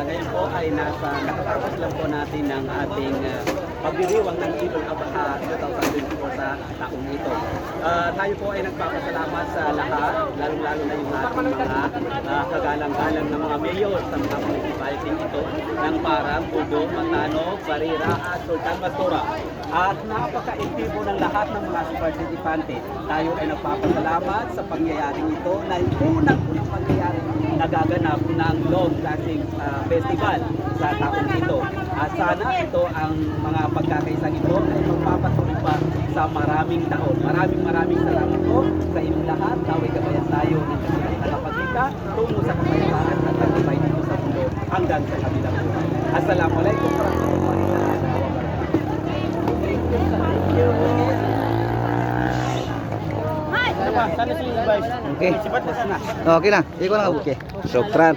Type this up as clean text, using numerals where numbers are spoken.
Ngayon po ay nakatapos lang po natin ng ating pagdiriwang ng Idul Adha 2024 sa taong ito. Tayo po ay nagpapasalamat sa lahat, lalong-lalo na yung ating mga kagalang-galang ng mga mayor sa mga municipality ito ng Parang, Budong, Matanog, Barira at Sultan Bastura. At napaka-aktibo ng lahat ng mga participante. Tayo ay nagpapasalamat sa pangyayaring ito na yung unang pangyayari nagaganap ng long lasting festival sa taong ito. At sana ito ang mga pagkakaisang ito ay magpapatuloy pa sa maraming taon. Maraming salamat po sa inyong lahat. Naway gabayan tayo ng kanyang nakapagika tungo sa kapayapaan at pagkabay dito sa mundo hanggang sa kabilang buhay. Assalamualaikum warahmatullahi wabarakatuh. Sana si Vice. Okay. Sipat na sana. Okay na. Ikaw lang. Okay. Sokran.